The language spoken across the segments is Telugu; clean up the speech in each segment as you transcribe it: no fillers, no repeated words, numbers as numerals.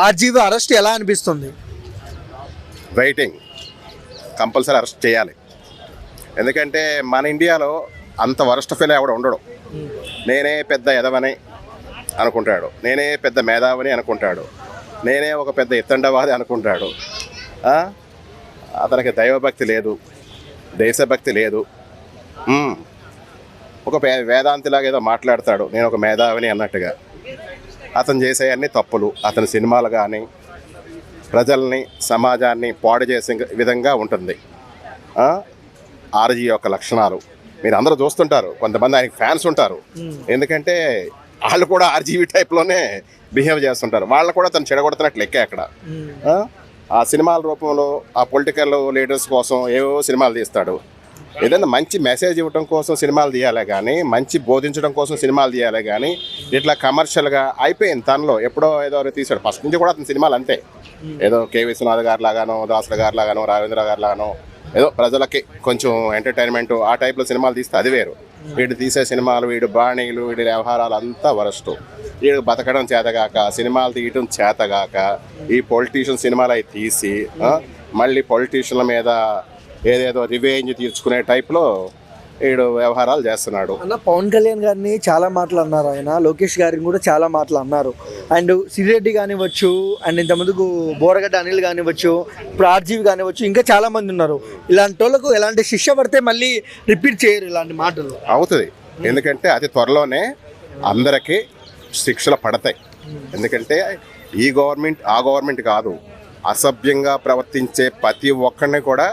ఆర్జీవి అరెస్ట్ ఎలా అనిపిస్తుంది? వెయిటింగ్, కంపల్సరీ అరెస్ట్ చేయాలి. ఎందుకంటే మన ఇండియాలో అంత వరస్ట్ ఫెయిల్ ఎవడ ఉండడు. నేనే పెద్ద ఎదవని అనుకుంటాడు, నేనే పెద్ద మేధావిని అనుకుంటాడు, నేనే ఒక పెద్ద ఇత్తండవాది అనుకుంటాడు. అతనికి దైవభక్తి లేదు, దేశభక్తి లేదు. ఒక వేదాంతిలాగా ఏదో మాట్లాడతాడు, నేను ఒక మేధావిని అన్నట్టుగా. అతను చేసే అన్ని తప్పులు. అతని సినిమాలు కానీ ప్రజల్ని సమాజాన్ని పాడు చేసే విధంగా ఉంటుంది. ఆర్జీ యొక్క లక్షణాలు మీరు అందరూ చూస్తుంటారు. కొంతమంది ఆయనకి ఫ్యాన్స్ ఉంటారు, ఎందుకంటే వాళ్ళు కూడా ఆర్జీవి టైప్లోనే బిహేవ్ చేస్తుంటారు. వాళ్ళు కూడా తను చెడగొడుతున్నట్లు లెక్కే అక్కడ. ఆ సినిమాల రూపంలో ఆ పొలిటికల్ లీడర్స్ కోసం ఏవో సినిమాలు తీస్తాడు. ఏదైనా మంచి మెసేజ్ ఇవ్వడం కోసం సినిమాలు తీయాలి కానీ, మంచి బోధించడం కోసం సినిమాలు తీయాలి కానీ, ఇట్లా కమర్షియల్గా అయిపోయింది. తనలో ఎప్పుడో ఏదో తీశాడు. ఫస్ట్ నుంచి కూడా అతని సినిమాలు అంతే. ఏదో కే విశ్వనాథ్ గారు లాగానో, దాసుల గారు లాగానో, రావేంద్ర గారు లాగానో ఏదో ప్రజలకి కొంచెం ఎంటర్టైన్మెంట్ ఆ టైప్లో సినిమాలు తీస్తే అది వేరు. వీడు తీసే సినిమాలు, వీడు బాణీలు, వీడి వ్యవహారాలు అంతా వరస్ట్. వీడు బతకడం చేతగాక, సినిమాలు తీయడం చేతగాక, ఈ పొలిటీషియన్ సినిమాలు అవి తీసి మళ్ళీ పొలిటీషియన్ల మీద ఏదేదో రివెంజ్ తీర్చుకునే టైప్లో వీడు వ్యవహారాలు చేస్తున్నాడు. అన్న పవన్ కళ్యాణ్ గారిని చాలా మాటలు అన్నారు, ఆయన లోకేష్ గారిని కూడా చాలా మాటలు అన్నారు. అండ్ సిరెడ్డి కానివ్వచ్చు, అండ్ ఇంతమందుకు బోరగడ్డ అనిల్ కానివ్వచ్చు, ఇప్పుడు ఆర్జీవి కానివ్వచ్చు, ఇంకా చాలా మంది ఉన్నారు. ఇలాంటి వాళ్ళకు ఎలాంటి శిక్ష పడితే మళ్ళీ రిపీట్ చేయరు ఇలాంటి మాటలు? అవుతుంది, ఎందుకంటే అతి త్వరలోనే అందరికీ శిక్షలు పడతాయి. ఎందుకంటే ఈ గవర్నమెంట్ ఆ గవర్నమెంట్ కాదు, అసభ్యంగా ప్రవర్తించే ప్రతి ఒక్కరిని కూడా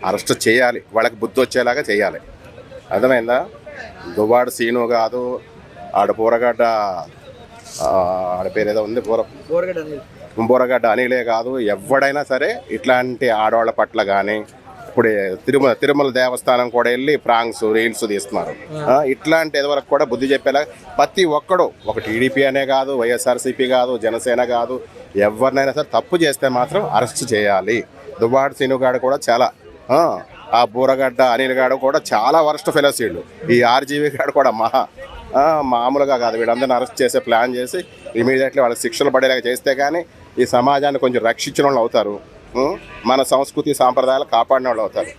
అరెస్ట్ చేయాలి, వాళ్ళకి బుద్ధి వచ్చేలాగా చేయాలి. అర్థమైందా? దువ్వాడు సీను కాదు, ఆడ బోరగడ్డ, ఆడ పేరు ఏదో ఉంది, బోరగడ్డ అనిలే కాదు, ఎవడైనా సరే ఇట్లాంటి ఆడవాళ్ళ పట్ల కానీ, ఇప్పుడు తిరుమల దేవస్థానం కూడా వెళ్ళి ప్రాంగ్స్ రీల్స్ తీస్తున్నారు. ఇట్లాంటి ఎదవరకు కూడా బుద్ధి చెప్పేలా ప్రతి ఒక్కడు, ఒక టీడీపీ అనే కాదు, వైఎస్ఆర్సీపీ కాదు, జనసేన కాదు, ఎవరినైనా సరే తప్పు చేస్తే మాత్రం అరెస్ట్ చేయాలి. దువ్వాడు సీనుగాడు కూడా చాలా, ఆ బూరగడ్డ అనిల్ గాడు కూడా చాలా వరస్ట్ ఫెలోస్ వీళ్ళు. ఈ ఆర్జీవి గాడు కూడా మామూలుగా కాదు. వీళ్ళందరినీ అరెస్ట్ చేసే ప్లాన్ చేసి ఇమీడియట్లీ వాళ్ళకి శిక్షలు పడేలాగా చేస్తే కానీ ఈ సమాజాన్ని కొంచెం రక్షించిన వాళ్ళు అవుతారు, మన సంస్కృతి సాంప్రదాయాలు కాపాడిన వాళ్ళు అవుతారు.